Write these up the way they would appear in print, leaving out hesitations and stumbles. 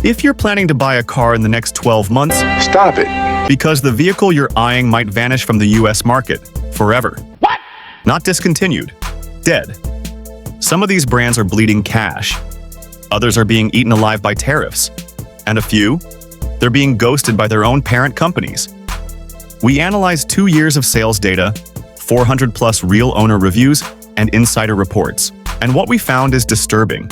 If you're planning to buy a car in the next 12 months, Stop it. because the vehicle you're eyeing might vanish from the US market forever. What? Not discontinued, dead. Some of these brands are bleeding cash. Others are being eaten alive by tariffs. And a few, they're being ghosted by their own parent companies. We analyzed 2 years of sales data, 400+ real owner reviews, and insider reports. And what we found is disturbing.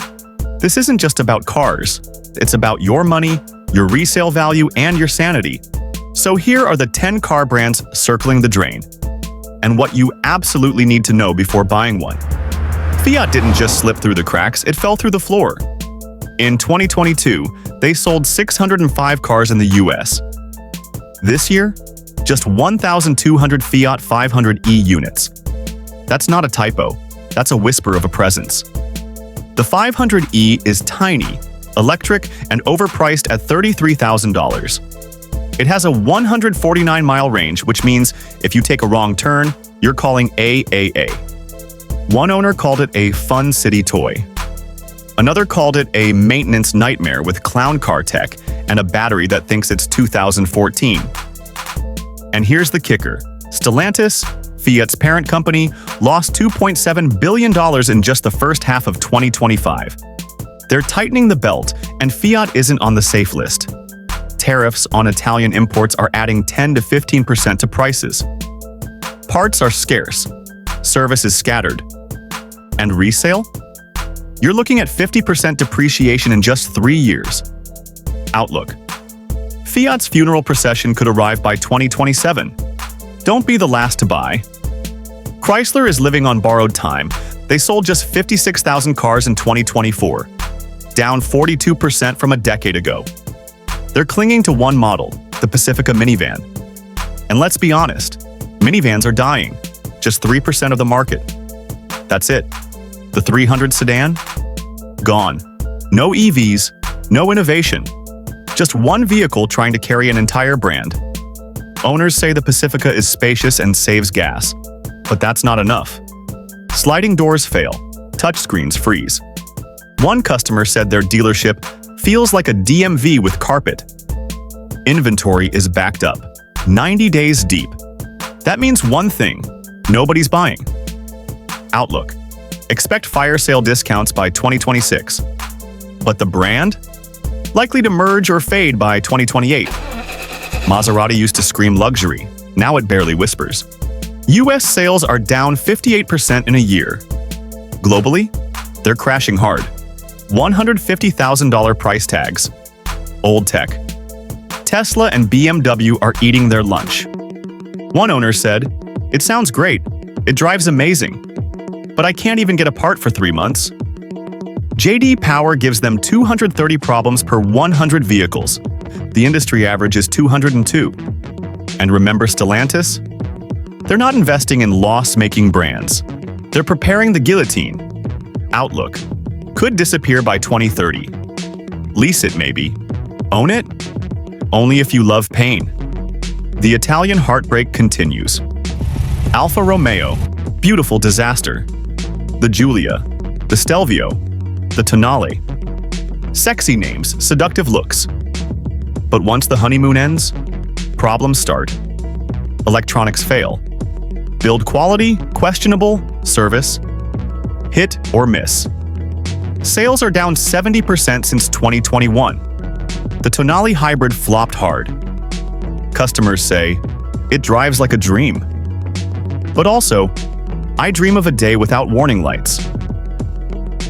This isn't just about cars. It's about your money, your resale value, and your sanity. So here are the 10 car brands circling the drain, and what you absolutely need to know before buying one. Fiat didn't just slip through the cracks, it fell through the floor. In 2022, they sold 605 cars in the US. This year, just 1,200 Fiat 500e units. That's not a typo, that's a whisper of a presence. The 500e is tiny, electric, and overpriced at $33,000. It has a 149-mile range, which means if you take a wrong turn, you're calling AAA. One owner called it a fun city toy. Another called it a maintenance nightmare with clown car tech and a battery that thinks it's 2014. And here's the kicker. Stellantis, Fiat's parent company, lost $2.7 billion in just the first half of 2025. They're tightening the belt, and Fiat isn't on the safe list. Tariffs on Italian imports are adding 10 to 15% to prices. Parts are scarce. Service is scattered. And resale? You're looking at 50% depreciation in just 3 years. Outlook. Fiat's funeral procession could arrive by 2027. Don't be the last to buy. Chrysler is living on borrowed time. They sold just 56,000 cars in 2024, down 42% from a decade ago. They're clinging to one model, the Pacifica minivan. And let's be honest, minivans are dying, just 3% of the market. That's it. The 300 sedan? Gone. No EVs, no innovation. Just one vehicle trying to carry an entire brand. Owners say the Pacifica is spacious and saves gas, but that's not enough. Sliding doors fail, touchscreens freeze. One customer said their dealership feels like a DMV with carpet. Inventory is backed up, 90 days deep. That means one thing: nobody's buying. Outlook. Expect fire sale discounts by 2026. But the brand? Likely to merge or fade by 2028. Maserati used to scream luxury. Now it barely whispers. US sales are down 58% in a year. Globally, they're crashing hard. $150,000 price tags. Old tech. Tesla and BMW are eating their lunch. One owner said, "It sounds great. It drives amazing. But I can't even get a part for 3 months." J.D. Power gives them 230 problems per 100 vehicles. The industry average is 202. And remember Stellantis? They're not investing in loss-making brands. They're preparing the guillotine. Outlook. Could disappear by 2030. Lease it maybe. Own it? Only if you love pain. The Italian heartbreak continues. Alfa Romeo, beautiful disaster. The Giulia, the Stelvio, the Tonale. Sexy names, seductive looks. But once the honeymoon ends, problems start. Electronics fail. Build quality, questionable, service, hit or miss. Sales are down 70% since 2021. The Tonale hybrid flopped hard. Customers say, "It drives like a dream." But also, "I dream of a day without warning lights."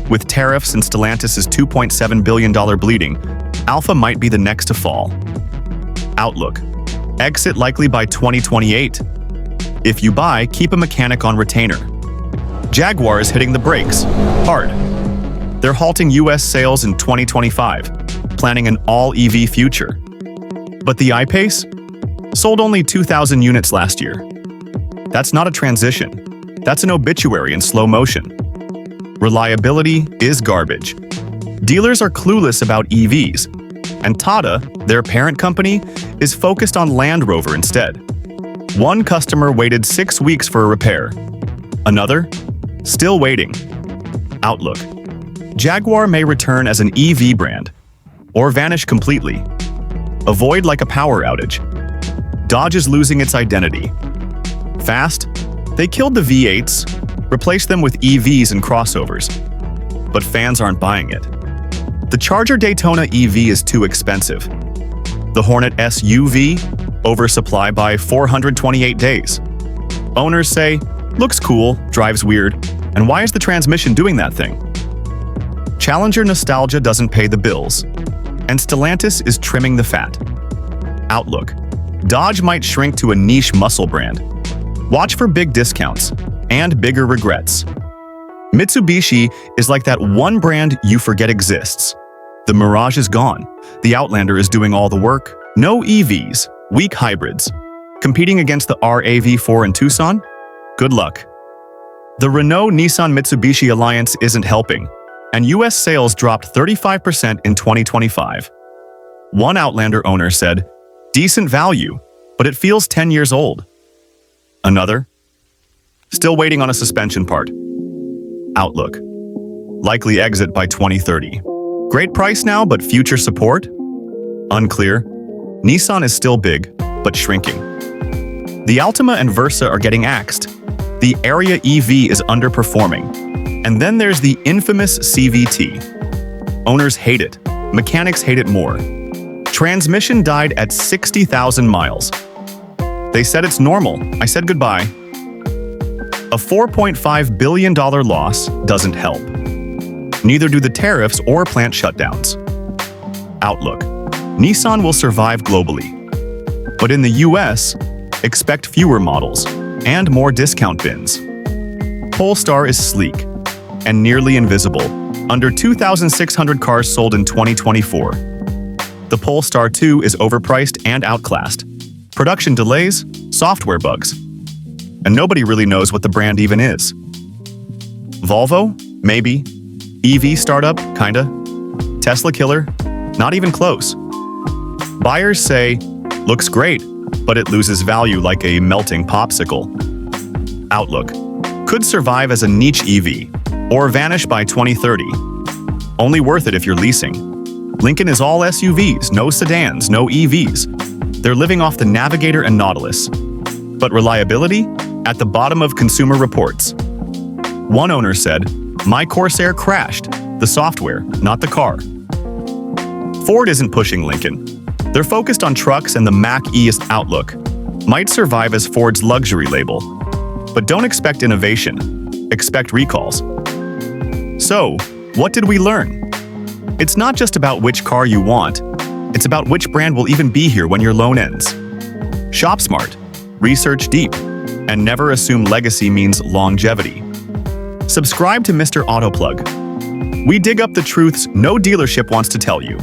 With tariffs and Stellantis' $2.7 billion bleeding, Alfa might be the next to fall. Outlook. Exit likely by 2028. If you buy, keep a mechanic on retainer. Jaguar is hitting the brakes, hard. They're halting US sales in 2025, planning an all-EV future. But the I-Pace? Sold only 2,000 units last year. That's not a transition. That's an obituary in slow motion. Reliability is garbage. Dealers are clueless about EVs, and Tata, their parent company, is focused on Land Rover instead. One customer waited 6 weeks for a repair. Another? Still waiting. Outlook. Jaguar may return as an EV brand, or vanish completely. Avoid like a power outage. Dodge is losing its identity. Fast? They killed the V8s, replaced them with EVs and crossovers. But fans aren't buying it. The Charger Daytona EV is too expensive. The Hornet SUV, oversupply by 428 days. Owners say, looks cool, drives weird, and why is the transmission doing that thing? Challenger nostalgia doesn't pay the bills, and Stellantis is trimming the fat. Outlook. Dodge might shrink to a niche muscle brand. Watch for big discounts and bigger regrets. Mitsubishi is like that one brand you forget exists. The Mirage is gone. The Outlander is doing all the work. No EVs, weak hybrids. Competing against the RAV4 in Tucson? Good luck. The Renault-Nissan-Mitsubishi alliance isn't helping, and US sales dropped 35% in 2025. One Outlander owner said, decent value, but it feels 10 years old. Another? Still waiting on a suspension part. Outlook. Likely exit by 2030. Great price now, but future support? Unclear. Nissan is still big, but shrinking. The Altima and Versa are getting axed. The Area EV is underperforming. And then there's the infamous CVT. Owners hate it. Mechanics hate it more. Transmission died at 60,000 miles. They said it's normal. I said goodbye. A $4.5 billion loss doesn't help. Neither do the tariffs or plant shutdowns. Outlook. Nissan will survive globally. But in the US, expect fewer models and more discount bins. Polestar is sleek and nearly invisible, under 2,600 cars sold in 2024. The Polestar 2 is overpriced and outclassed. Production delays, software bugs. And nobody really knows what the brand even is. Volvo? Maybe. EV startup? Kinda. Tesla killer? Not even close. Buyers say, looks great, but it loses value like a melting popsicle. Outlook. Could survive as a niche EV, or vanish by 2030. Only worth it if you're leasing. Lincoln is all SUVs, no sedans, no EVs. They're living off the Navigator and Nautilus. But reliability? At the bottom of Consumer Reports. One owner said, my Corsair crashed. The software, not the car. Ford isn't pushing Lincoln. They're focused on trucks, and the Mach-E Outlook might survive as Ford's luxury label. But don't expect innovation. Expect recalls. So, what did we learn? It's not just about which car you want. It's about which brand will even be here when your loan ends. Shop smart, research deep, and never assume legacy means longevity. Subscribe to Mr. Autoplug. We dig up the truths no dealership wants to tell you.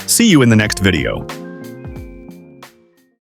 See you in the next video.